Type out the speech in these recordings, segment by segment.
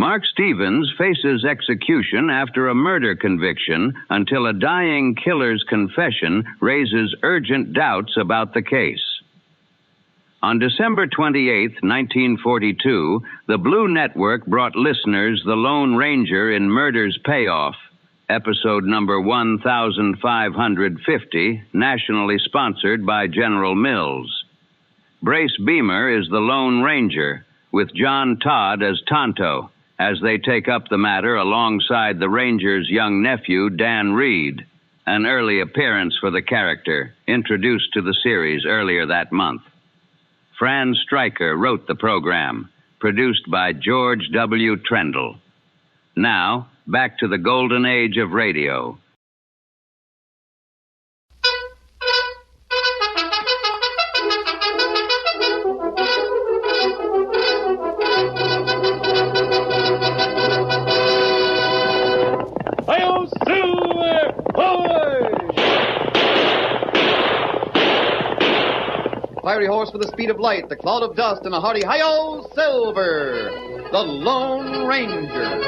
Mark Stevens faces execution after a murder conviction until a dying killer's confession raises urgent doubts about the case. On December 28, 1942, the Blue Network brought listeners The Lone Ranger in Murder's Payoff, episode number 1550, nationally sponsored by General Mills. Brace Beemer is the Lone Ranger, with John Todd as Tonto, as they take up the matter alongside the Ranger's young nephew, Dan Reid, an early appearance for the character, introduced to the series earlier that month. Fran Striker wrote the program, produced by George W. Trendle. Now, back to the golden age of radio. Fiery horse with the speed of light, the cloud of dust, and a hearty hi-yo, Silver, the Lone Ranger.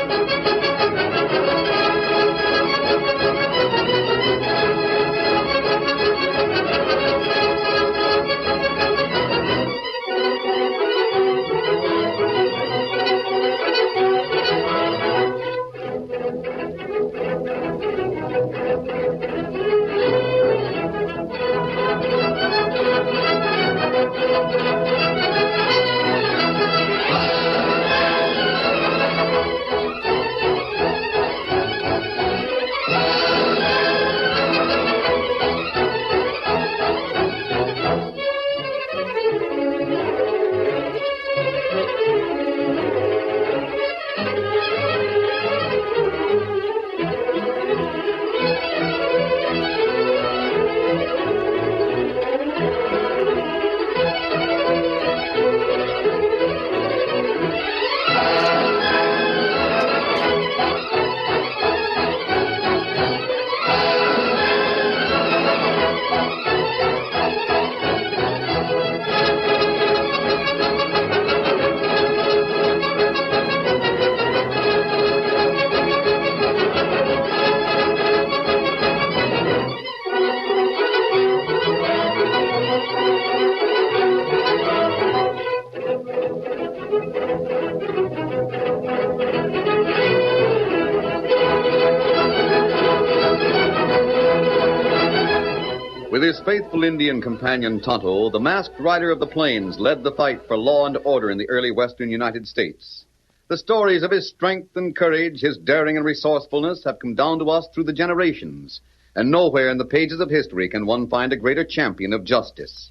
With his faithful Indian companion Tonto, the masked rider of the plains led the fight for law and order in the early western United States. The stories of his strength and courage, his daring and resourcefulness have come down to us through the generations, and nowhere in the pages of history can one find a greater champion of justice.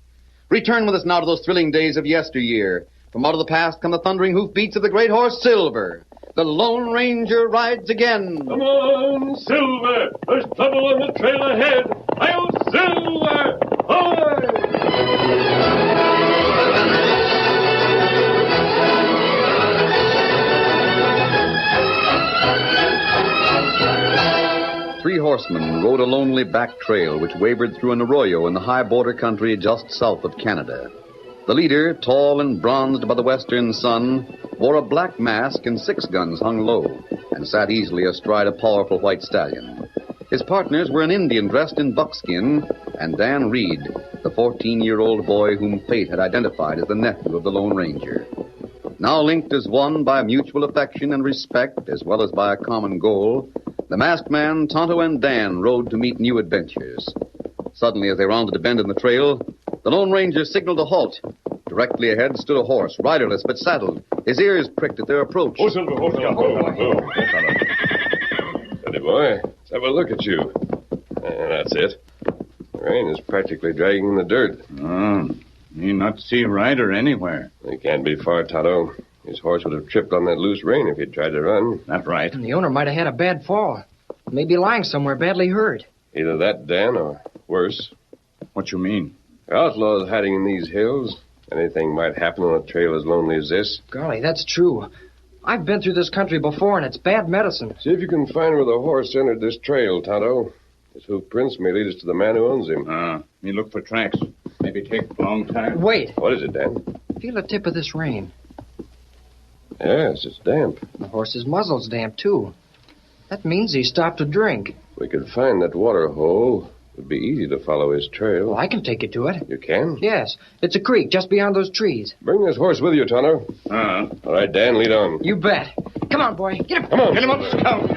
Return with us now to those thrilling days of yesteryear. From out of the past come the thundering hoofbeats of the great horse Silver. The Lone Ranger rides again. Come on, Silver! There's trouble on the trail ahead! Hi-yo, Silver! Hoy! Three horsemen rode a lonely back trail which wavered through an arroyo in the high border country just south of Canada. The leader, tall and bronzed by the western sun, wore a black mask and 6 guns hung low, and sat easily astride a powerful white stallion. His partners were an Indian dressed in buckskin, and Dan Reid, the 14-year-old boy whom fate had identified as the nephew of the Lone Ranger. Now linked as one by mutual affection and respect, as well as by a common goal, the masked man, Tonto, and Dan rode to meet new adventures. Suddenly, as they rounded a bend in the trail, the Lone Ranger signaled a halt. Directly ahead stood a horse, riderless but saddled. His ears pricked at their approach. Oh, Silver, hold on. Steady, boy. Let's have a look at you. That's it. The rain is practically dragging in the dirt. You not see rider anywhere. He can't be far, Tonto. His horse would have tripped on that loose rein if he'd tried to run. That's right. And the owner might have had a bad fall. Maybe lying somewhere badly hurt. Either that, Dan, or worse. What you mean? Outlaws hiding in these hills. Anything might happen on a trail as lonely as this. Golly, that's true. I've been through this country before, and it's bad medicine. See if you can find where the horse entered this trail, Tonto. His hoof prints may lead us to the man who owns him. Me look for tracks. Maybe take a long time. Wait. What is it, Dan? Feel the tip of this rein. Yes, it's damp. The horse's muzzle's damp, too. That means he stopped to drink. We could find that water hole. It would be easy to follow his trail. Well, I can take you to it. You can? Yes. It's a creek just beyond those trees. Bring this horse with you, Tonto. All right, Dan, lead on. You bet. Come on, boy. Get him. Come on. Get him up, Scout.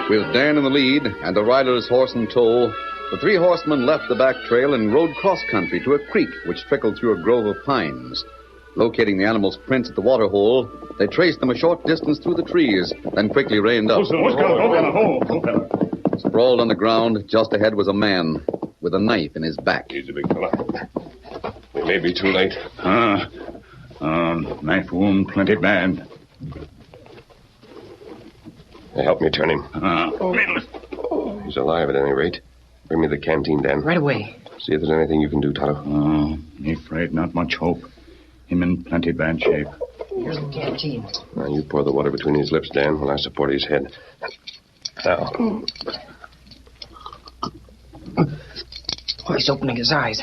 With Dan in the lead and the rider's horse in tow, the three horsemen left the back trail and rode cross-country to a creek which trickled through a grove of pines. Locating the animals' prints at the water hole, they traced them a short distance through the trees, then quickly reined up. Sprawled on the ground, just ahead was a man with a knife in his back. Easy, big fella. We may be too late. Knife wound plenty bad. Help me turn him. He's alive at any rate. Bring me the canteen, Dan. Right away. See if there's anything you can do, Tonto. Me afraid not much hope. Him in plenty bad shape. Here's the canteen. Now, you pour the water between his lips, Dan, while I support his head. Now. Oh, he's opening his eyes.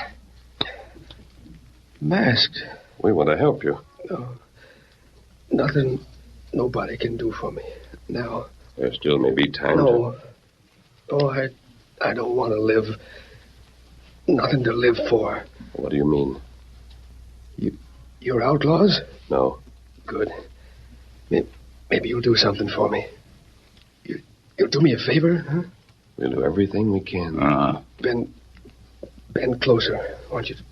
Masked. We want to help you. No. Nothing nobody can do for me now. There still may be time No. Oh, I don't want to live. Nothing to live for. What do you mean? You're outlaws? No. Good. Maybe you'll do something for me. You'll do me a favor, huh? We'll do everything we can. Bend closer. I want you to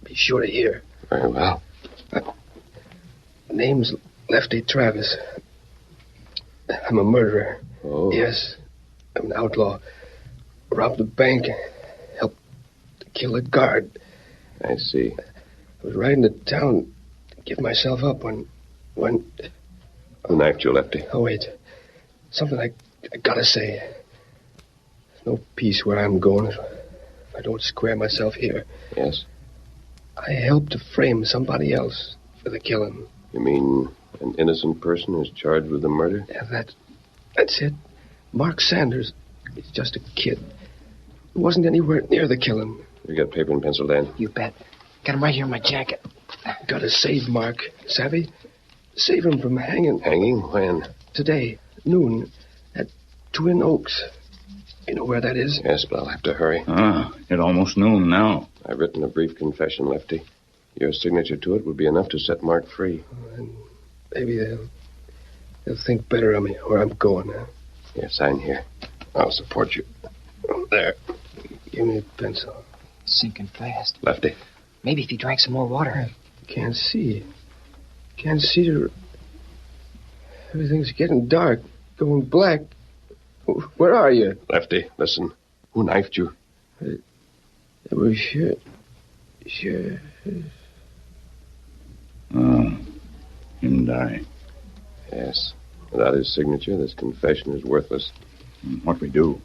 be sure to hear. Very well. Name's Lefty Travis. I'm a murderer. Oh. Yes, I'm an outlaw. Robbed a bank. Helped to kill a guard. I see. I was riding to town to give myself up when... Who knifed you, Lefty? Oh, wait. Something I gotta say. There's no peace where I'm going if I don't square myself here. Yes? I helped to frame somebody else for the killing. You mean an innocent person is charged with the murder? Yeah, that's it. Mark Sanders. He's just a kid. He wasn't anywhere near the killing. You got paper and pencil, Dan? You bet. Got him right here in my jacket. Gotta save Mark, savvy? Save him from hanging. Hanging? When? Today, noon, at Twin Oaks. You know where that is? Yes, but I'll have to hurry. It's almost noon now. I've written a brief confession, Lefty. Your signature to it would be enough to set Mark free. And maybe they'll think better of me where I'm going. Huh? Here, sign here. I'll support you. There. Give me a pencil. Sinking fast. Lefty. Maybe if he drank some more water. Can't see. Can't see to... Everything's getting dark, going black. Where are you? Lefty, listen. Who knifed you? It was sure. Him die. Yes. Without his signature, this confession is worthless. What we do?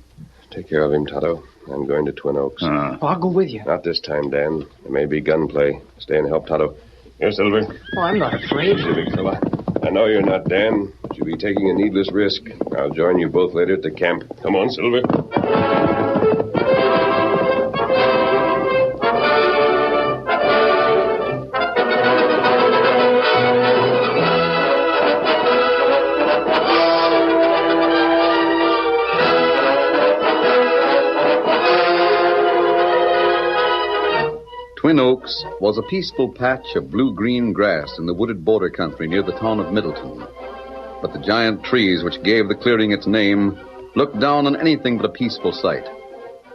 Take care of him, Tonto. I'm going to Twin Oaks. I'll go with you. Not this time, Dan. There may be gunplay. Stay and help Tonto. Here, Silver. Oh, I'm not afraid. Easy, big fella. I know you're not, Dan, but you'll be taking a needless risk. I'll join you both later at the camp. Come on, Silver. Twin Oaks was a peaceful patch of blue-green grass in the wooded border country near the town of Middleton. But the giant trees which gave the clearing its name looked down on anything but a peaceful sight.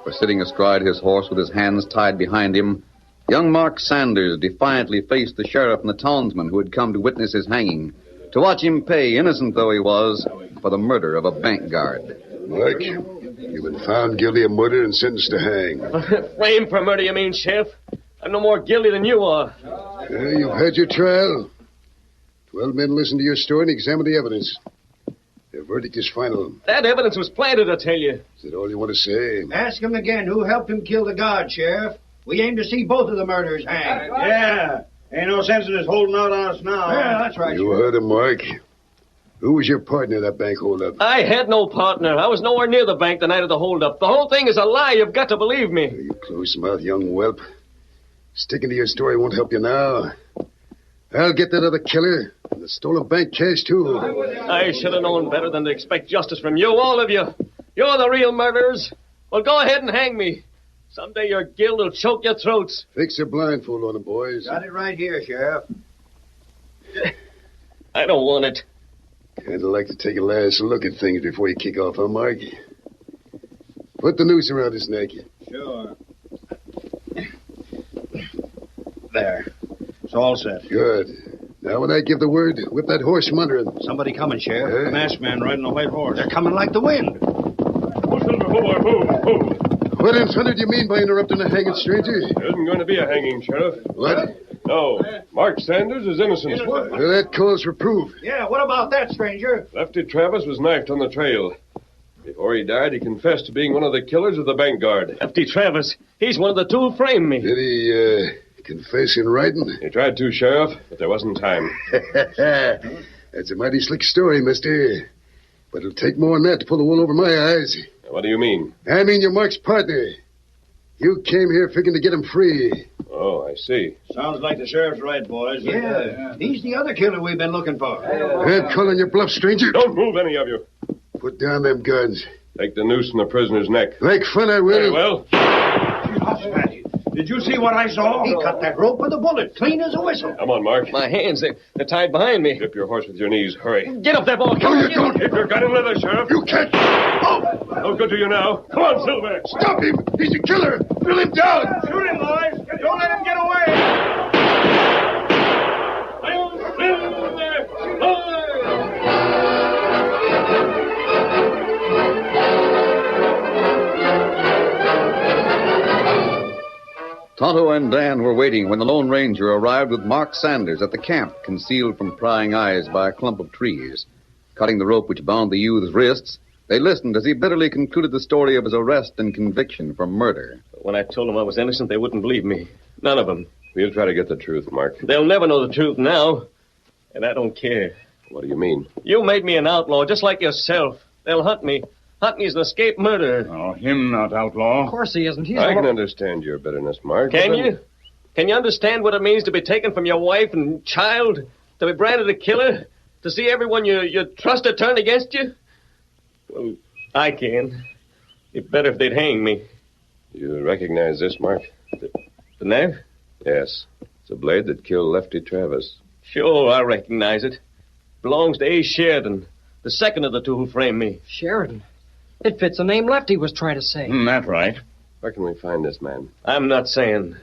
For sitting astride his horse with his hands tied behind him, young Mark Sanders defiantly faced the sheriff and the townsmen who had come to witness his hanging, to watch him pay, innocent though he was, for the murder of a bank guard. Mark, you've been found guilty of murder and sentenced to hang. Framed for murder, you mean, Sheriff? I'm no more guilty than you are. You've had your trial. 12 men listened to your story and examined the evidence. Their verdict is final. That evidence was planted, I tell you. Is that all you want to say? Ask him again who helped him kill the guard, Sheriff. We aim to see both of the murderers hanged. Yeah. Ain't no sense in us holding out on us now. Yeah, that's right. You heard him, Mark. Who was your partner in that bank holdup? I had no partner. I was nowhere near the bank the night of the holdup. The whole thing is a lie. You've got to believe me. You close-mouthed young whelp. Sticking to your story won't help you now. I'll get that other killer and the stolen bank cash, too. I should have known better than to expect justice from you, all of you. You're the real murderers. Well, go ahead and hang me. Someday your guilt will choke your throats. Fix a blindfold on them, boys. Got it right here, Sheriff. I don't want it. Kind of like to take a last look at things before you kick off, huh, Mark? Put the noose around his neck. Sure. There. It's all set. Good. Now, when I give the word, whip that horse from under him. Somebody coming, Sheriff. The masked man riding a white horse. They're coming like the wind. What in thunder do you mean by interrupting a hanging, stranger? There isn't going to be a hanging, Sheriff. What? No. Mark Sanders is innocent. Well, that calls for proof. Yeah, what about that, stranger? Lefty Travis was knifed on the trail. Before he died, he confessed to being one of the killers of the bank guard. Lefty Travis. He's one of the two who framed me. Did he, confess in writing? He tried to, Sheriff, but there wasn't time. That's a mighty slick story, mister. But it'll take more than that to pull the wool over my eyes. What do you mean? I mean you're Mark's partner. You came here figuring to get him free. Oh, I see. Sounds like the sheriff's right, boys. Yeah. He's the other killer we've been looking for. I'm calling your bluff, stranger. Don't move, any of you. Put down them guns. Take the noose from the prisoner's neck. Like fun, I will. Very well. Did you see what I saw? He cut that rope with a bullet, clean as a whistle. Come on, Mark. My hands, they're tied behind me. Grip your horse with your knees. Hurry. Get up there, boy. No, you don't. Keep your gun in leather, Sheriff. You can't. Oh! No good to you now. Come on, Silver. Stop him. He's a killer. Drill him down. Shoot him, boys. Don't let him get away. Tonto and Dan were waiting when the Lone Ranger arrived with Mark Sanders at the camp, concealed from prying eyes by a clump of trees. Cutting the rope which bound the youth's wrists, they listened as he bitterly concluded the story of his arrest and conviction for murder. When I told them I was innocent, they wouldn't believe me. None of them. We'll try to get the truth, Mark. They'll never know the truth now. And I don't care. What do you mean? You made me an outlaw, just like yourself. They'll hunt me. Hunt me as an escaped murderer. Oh, him not outlaw. Of course he isn't. He's I can understand your bitterness, Mark. Can you? Can you understand what it means to be taken from your wife and child? To be branded a killer? To see everyone you trusted turn against you? Well, I can. It'd better if they'd hang me. You recognize this, Mark? The knife? Yes. It's a blade that killed Lefty Travis. Sure, I recognize it. Belongs to A. Sheridan, the second of the two who framed me. Sheridan. It fits the name Lefty was trying to say. That's right. Where can we find this man? I'm not saying.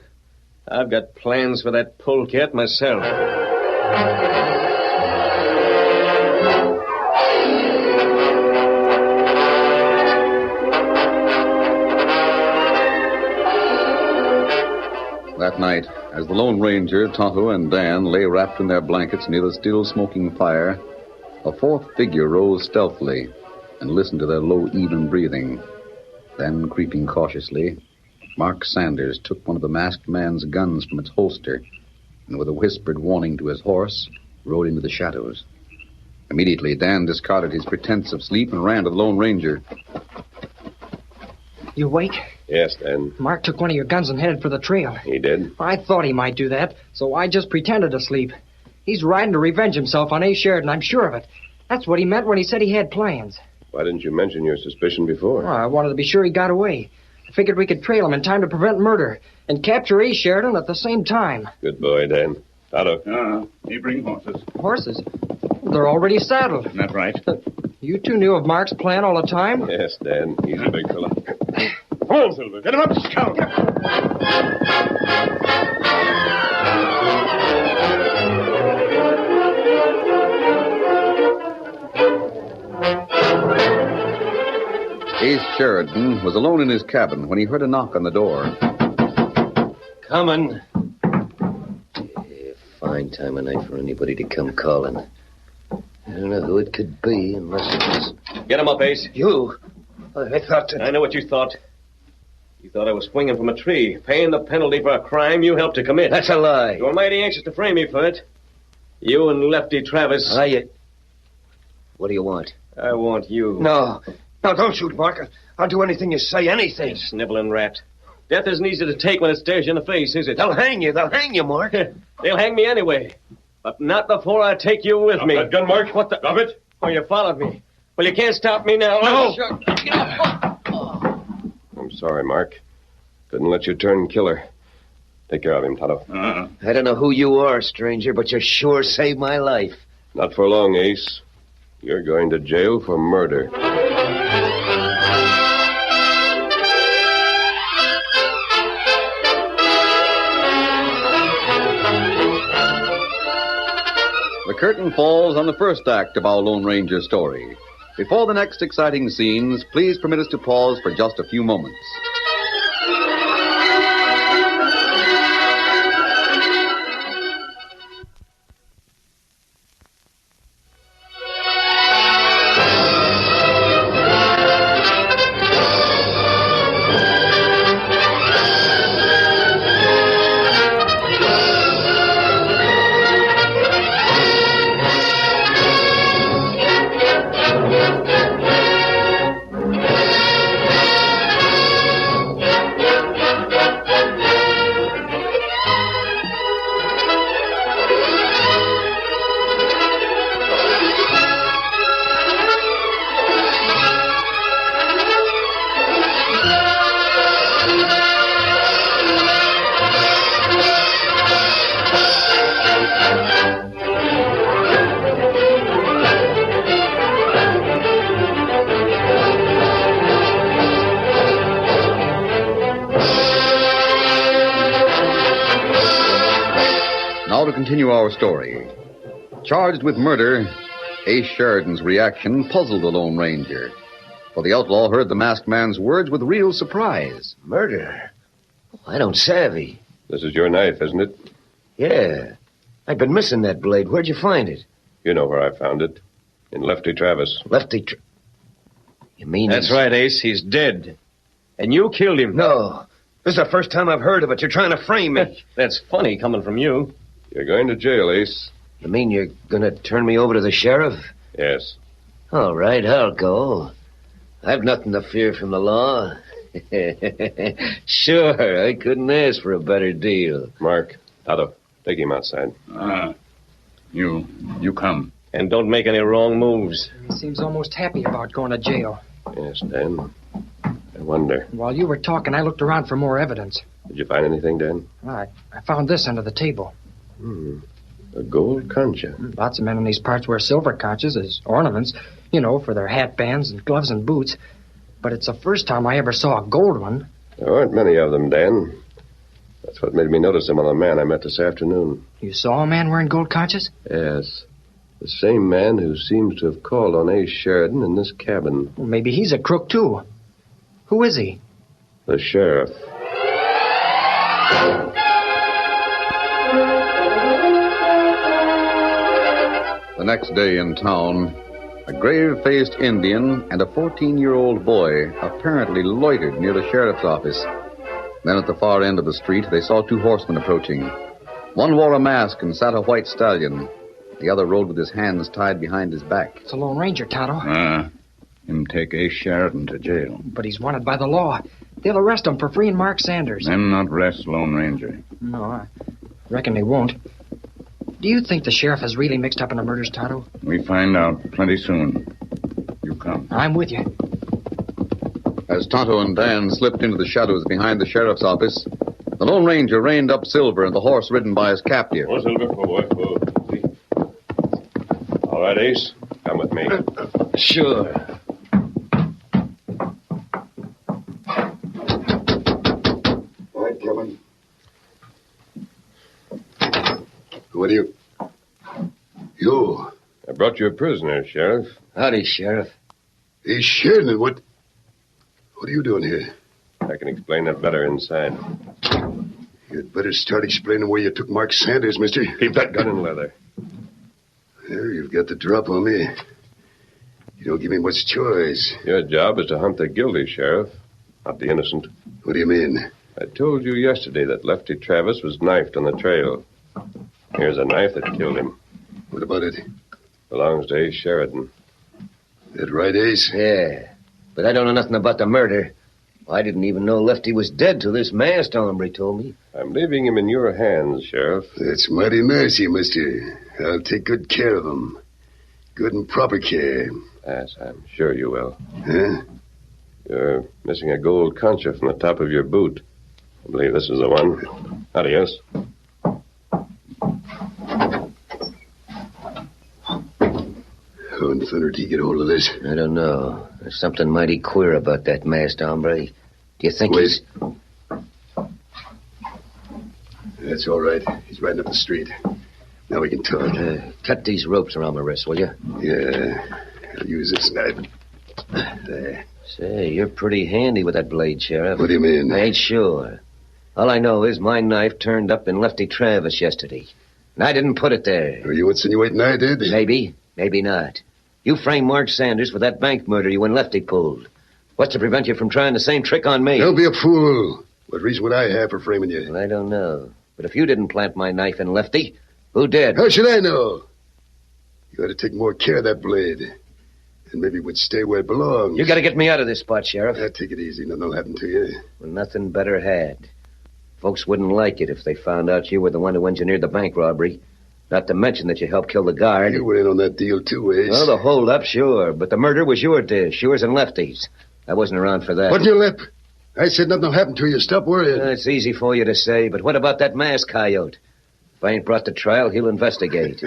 I've got plans for that polecat myself. That night, as the Lone Ranger, Tonto, and Dan lay wrapped in their blankets near the still smoking fire, a fourth figure rose stealthily and listened to their low, even breathing. Then, creeping cautiously, Mark Sanders took one of the masked man's guns from its holster and, with a whispered warning to his horse, rode into the shadows. Immediately, Dan discarded his pretense of sleep and ran to the Lone Ranger. You awake? Yes, Dan. Mark took one of your guns and headed for the trail. He did? I thought he might do that, so I just pretended to sleep. He's riding to revenge himself on A. Sheridan, I'm sure of it. That's what he meant when he said he had plans. Why didn't you mention your suspicion before? Well, I wanted to be sure he got away. I figured we could trail him in time to prevent murder and capture A. Sheridan at the same time. Good boy, Dan. Tonto. He bring horses. Horses? They're already saddled. That's right. You two knew of Mark's plan all the time? Yes, Dan. He's a big fella. Come on, Silver. Get him up, scout. Ace Sheridan was alone in his cabin when he heard a knock on the door. Coming. Fine time of night for anybody to come calling. I don't know who it could be unless it was... Get him up, Ace. You? I thought that... I know what you thought. You thought I was swinging from a tree, paying the penalty for a crime you helped to commit. That's a lie. You were mighty anxious to frame me for it. You and Lefty Travis. What do you want? I want you. No, don't shoot, Mark. I'll do anything you say, anything. You sniveling rat. Death isn't easy to take when it stares you in the face, is it? They'll hang you, Mark. They'll hang me anyway. But not before I take you with me. That gun, Mark. What the? Drop it. Oh, you followed me. Well, you can't stop me now. No. I'm sorry, Mark. Couldn't let you turn killer. Take care of him, Tonto. I don't know who you are, stranger, but you sure saved my life. Not for long, Ace. You're going to jail for murder. The curtain falls on the first act of our Lone Ranger story. Before the next exciting scenes, please permit us to pause for just a few moments. Now to continue our story. Charged with murder, Ace Sheridan's reaction puzzled the Lone Ranger. For the outlaw heard the masked man's words with real surprise. Murder? I don't savvy. This is your knife, isn't it? Yeah. I've been missing that blade. Where'd you find it? You know where I found it. In Lefty Travis. You mean That's right, Ace. He's dead. And you killed him. No. This is the first time I've heard of it. You're trying to frame me. That's funny coming from you. You're going to jail, Ace. You mean you're going to turn me over to the sheriff? Yes. All right, I'll go. I've nothing to fear from the law. Sure, I couldn't ask for a better deal. Mark, Tonto, take him outside. You come. And don't make any wrong moves. He seems almost happy about going to jail. Yes, Dan. I wonder. While you were talking, I looked around for more evidence. Did you find anything, Dan? I found this under the table. A gold concha. Lots of men in these parts wear silver conchas as ornaments, for their hat bands and gloves and boots. But it's the first time I ever saw a gold one. There aren't many of them, Dan. That's what made me notice them on a man I met this afternoon. You saw a man wearing gold conchas? Yes. The same man who seems to have called on Ace Sheridan in this cabin. Well, maybe he's a crook, too. Who is he? The sheriff. The next day in town, a grave-faced Indian and a 14-year-old boy apparently loitered near the sheriff's office. Then at the far end of the street, they saw two horsemen approaching. One wore a mask and sat a white stallion. The other rode with his hands tied behind his back. It's a Lone Ranger, Tonto. Him take Ace Sheridan to jail. But he's wanted by the law. They'll arrest him for freeing Mark Sanders. Them not rest Lone Ranger. No, I reckon they won't. Do you think the sheriff is really mixed up in the murders, Tonto? We find out plenty soon. You come. I'm with you. As Tonto and Dan slipped into the shadows behind the sheriff's office, the Lone Ranger reined up Silver and the horse ridden by his captive. Oh, Silver, boy. See. All right, Ace. Come with me. Sure. All right, Kevin. What are you? You. I brought you a prisoner, Sheriff. Howdy, Sheriff. Hey, Sheridan, what are you doing here? I can explain that better inside. You'd better start explaining where you took Mark Sanders, mister. Keep that gun in leather. There, you've got the drop on me. You don't give me much choice. Your job is to hunt the guilty, Sheriff, not the innocent. What do you mean? I told you yesterday that Lefty Travis was knifed on the trail. Here's a knife that killed him. What about it? Belongs to Ace Sheridan. That right, Ace? Yeah, but I don't know nothing about the murder. I didn't even know Lefty was dead till this masked hombre told me. I'm leaving him in your hands, Sheriff. That's mighty nice of you, mister. I'll take good care of him. Good and proper care. Yes, I'm sure you will. Huh? You're missing a gold concha from the top of your boot. I believe this is the one. Adios. How in thunder did he get hold of this? I don't know. There's something mighty queer about that masked hombre. Do you think Wait. he's... That's all right. He's riding up the street. Now we can talk. Cut these ropes around my wrists, will you? Yeah. I'll use this knife. There. Say, you're pretty handy with that blade, Sheriff. What do you mean? I ain't sure. All I know is my knife turned up in Lefty Travis yesterday. And I didn't put it there. Are you insinuating I did? Maybe. Maybe not. You framed Mark Sanders for that bank murder you and Lefty pulled. What's to prevent you from trying the same trick on me? Don't be a fool. What reason would I have for framing you? Well, I don't know. But if you didn't plant my knife in Lefty, who did? How should I know? You ought to take more care of that blade. And maybe it would stay where it belongs. You gotta get me out of this spot, Sheriff. Take it easy. Nothing will happen to you. Well, nothing better had. Folks wouldn't like it if they found out you were the one who engineered the bank robbery. Not to mention that you helped kill the guard. You were in on that deal, too, Ace. Well, the hold-up, sure. But the murder was your dish. Yours and Lefty's. I wasn't around for that. Put your lip. I said nothing will happen to you. Stop worrying. It's easy for you to say, but what about that masked coyote? If I ain't brought to trial, he'll investigate.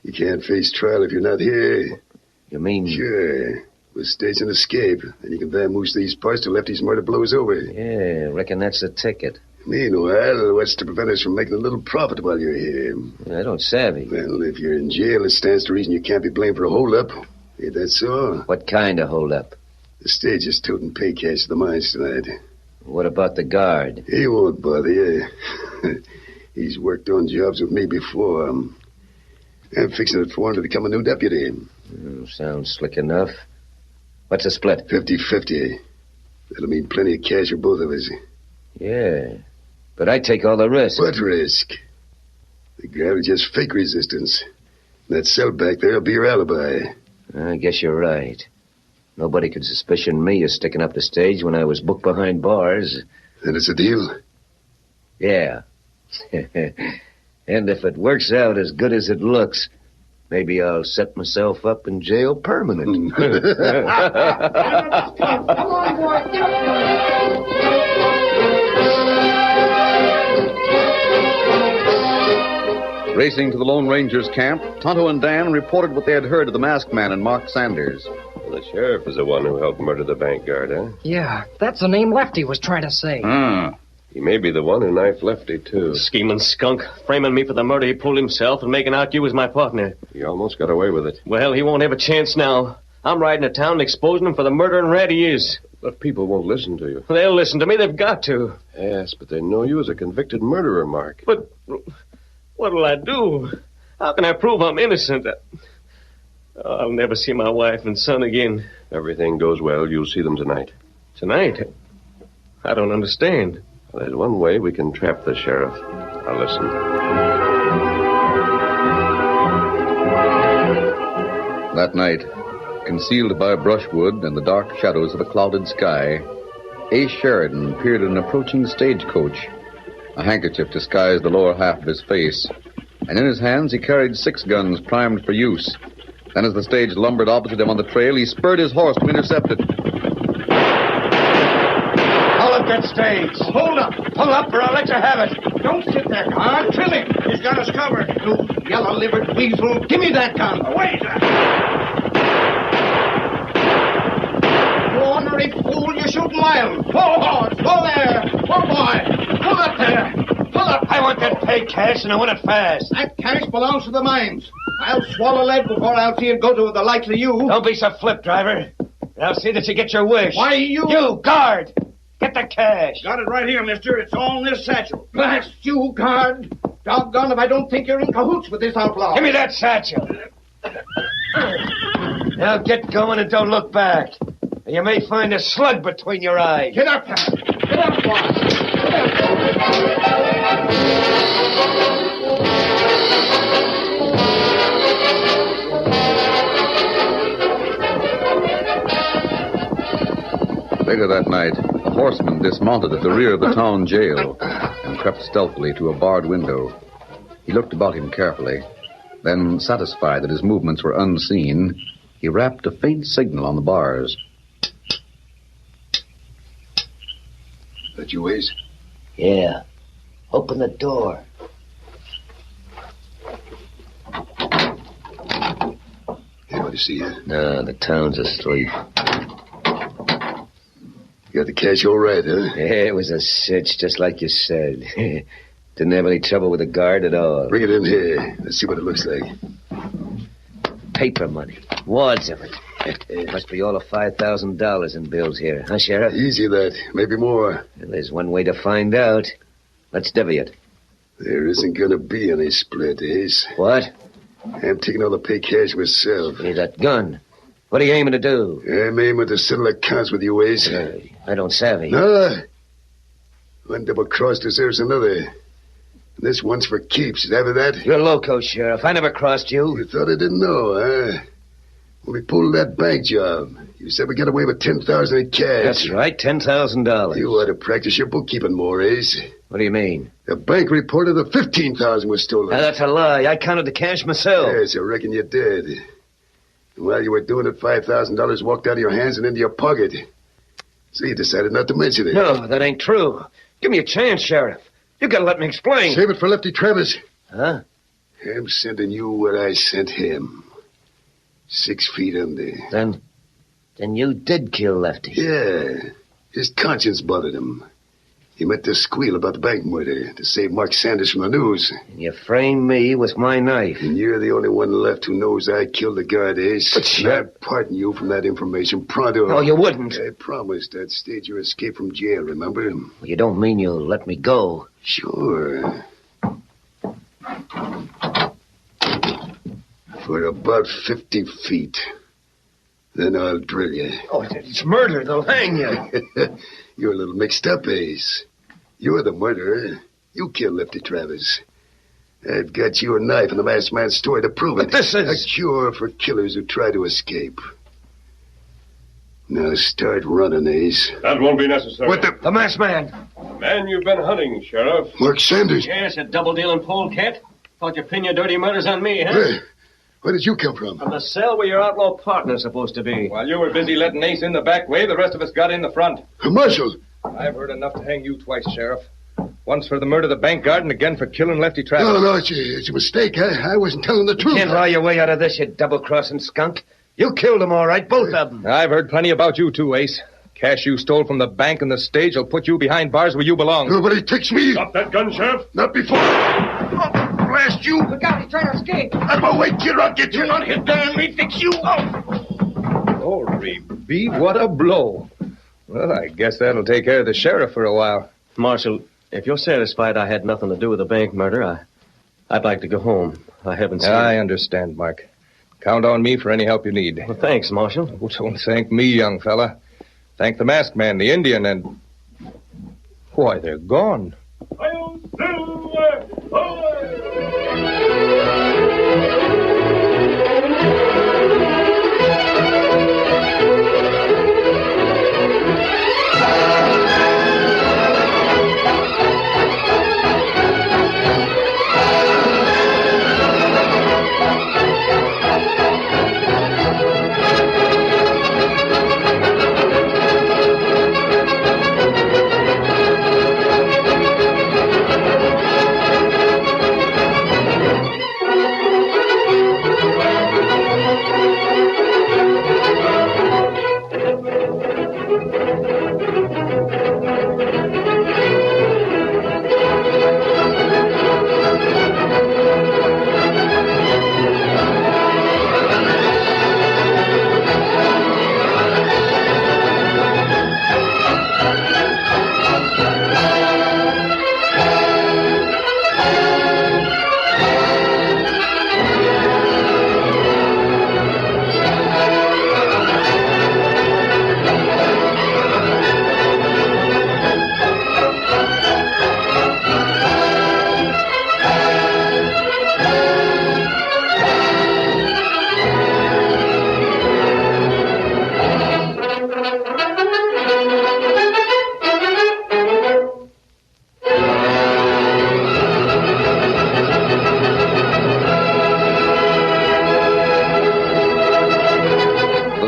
You can't face trial if you're not here. You mean... Sure. We'll stage an escape, and you can vamoose these parts till Lefty's murder blows over. Yeah, reckon that's the ticket. Meanwhile, what's to prevent us from making a little profit while you're here? I don't savvy. Well, if you're in jail, it stands to reason you can't be blamed for a hold-up. Ain't that so? What kind of hold-up? The stage is toting pay cash to the mines tonight. What about the guard? He won't bother you. He's worked on jobs with me before. I'm fixing it for him to become a new deputy. Sounds slick enough. What's the split? 50-50. That'll mean plenty of cash for both of us. Yeah, but I take all the risk. What risk? The guard will just fake resistance. That cell back there will be your alibi. I guess you're right. Nobody could suspicion me of sticking up the stage when I was booked behind bars. Then it's a deal? Yeah. And if it works out as good as it looks, maybe I'll set myself up in jail permanent. Come on, boy. Get up. Racing to the Lone Ranger's camp, Tonto and Dan reported what they had heard of the masked man and Mark Sanders. Well, the sheriff is the one who helped murder the bank guard, huh? Yeah, that's the name Lefty was trying to say. He may be the one who knifed Lefty, too. Scheming skunk, framing me for the murder he pulled himself and making out you was my partner. He almost got away with it. Well, he won't have a chance now. I'm riding to town and exposing him for the murdering rat he is. But people won't listen to you. They'll listen to me. They've got to. Yes, but they know you as a convicted murderer, Mark. But what'll I do? How can I prove I'm innocent? I'll never see my wife and son again. Everything goes well. You'll see them tonight. Tonight? I don't understand. Well, there's one way we can trap the sheriff. Now listen. That night, concealed by brushwood and the dark shadows of a clouded sky, Ace Sheridan peered at an approaching stagecoach. A handkerchief disguised the lower half of his face, and in his hands he carried 6 guns primed for use. Then as the stage lumbered opposite him on the trail, he spurred his horse to intercept it. Pull up that stage. Hold up. Pull up or I'll let you have it. Don't sit there, Todd. Kill him. He's got us covered. You yellow-livered weasel. Give me that gun. Away, you ornery fool. You're shooting wild. Whoa, horse. Whoa there. Whoa, boy. Pull up there. Pull up. I want that pay cash, and I want it fast. That cash belongs to the mines. I'll swallow lead before I'll see it go to the likes of you. Don't be so flip, driver. I'll see that you get your wish. Why, you guard. Get the cash. Got it right here, mister. It's all in this satchel. Blast you, guard. Doggone if I don't think you're in cahoots with this outlaw. Give me that satchel. Now get going and don't look back. You may find a slug between your eyes. Get up, Pat. Get up, boy. Later that night, a horseman dismounted at the rear of the town jail and crept stealthily to a barred window. He looked about him carefully. Then, satisfied that his movements were unseen, he rapped a faint signal on the bars. That you, Ace? Yeah. Open the door. Anybody see you? No, the town's asleep. You got the cash all right, huh? Yeah, it was a cinch, just like you said. Didn't have any trouble with the guard at all. Bring it in here. Let's see what it looks like. Paper money. Wads of it. Must be all of $5,000 in bills here, huh, Sheriff? Easy, that. Maybe more. Well, there's one way to find out. Let's divvy it. There isn't going to be any split, Ace. What? I'm taking all the pay cash myself. Hey, that gun. What are you aiming to do? I'm aiming to settle accounts with you, Ace. I don't savvy. No. One double-cross deserves another. This one's for keeps. Have that? You're loco, Sheriff. I never crossed you. You thought I didn't know, huh? When we pulled that bank job, you said we got away with $10,000 in cash. That's right, $10,000. You ought to practice your bookkeeping more, Ace. What do you mean? The bank reported that $15,000 was stolen. Now, that's a lie. I counted the cash myself. Yes, I reckon you did. And while you were doing it, $5,000 walked out of your hands and into your pocket. So you decided not to mention it. No, that ain't true. Give me a chance, Sheriff. You gotta let me explain. Save it for Lefty Travis. Huh? I'm sending you what I sent him. 6 feet under. Then you did kill Lefty. Yeah. His conscience bothered him. He meant to squeal about the bank murder to save Mark Sanders from the news. And you framed me with my knife. And you're the only one left who knows I killed the guard, Ace. But Sheriff... I'd pardon you from that information pronto. No, you wouldn't. I promised I'd stage your escape from jail, remember? Well, you don't mean you'll let me go. Sure. For about 50 feet. Then I'll drill you. Oh, it's murder. They'll hang you. You're a little mixed up, Ace. You're the murderer. You killed Lefty Travis. I've got your knife and the masked man's story to prove it. But this is... a cure for killers who try to escape. Now start running, Ace. That won't be necessary. What the... The masked man. Man you've been hunting, Sheriff. Mark Sanders. Yes, a double-dealing polecat. Thought you pin your dirty murders on me, huh? Hey, where did you come from? From the cell where your outlaw partner's supposed to be. While you were busy letting Ace in the back way, the rest of us got in the front. Marshal! I've heard enough to hang you twice, Sheriff. Once for the murder of the bank guard and again for killing Lefty Travis. No, it's a mistake. I wasn't telling the truth. You can't lie your way out of this, you double-crossing skunk. You killed them all right, both of them. I've heard plenty about you, too, Ace. Cash you stole from the bank and the stage will put you behind bars where you belong. Nobody takes me. Stop that gun, Sheriff. Not before. Oh, blast you. Look out, he's trying to escape. I'm away, kid. I'll get you. You're not hit, Dan Reid. Fix you. Glory be, what a blow. Well, I guess that'll take care of the sheriff for a while. Marshal, if you're satisfied I had nothing to do with the bank murder, I'd like to go home. I haven't seen... I understand, Mark. Count on me for any help you need. Well, thanks, Marshal. Oh, don't thank me, young fella. Thank the masked man, the Indian, and... Why, they're gone.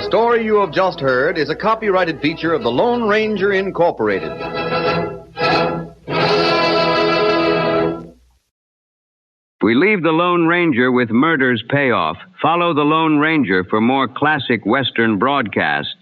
The story you have just heard is a copyrighted feature of the Lone Ranger Incorporated. We leave the Lone Ranger with murder's payoff. Follow the Lone Ranger for more classic Western broadcasts.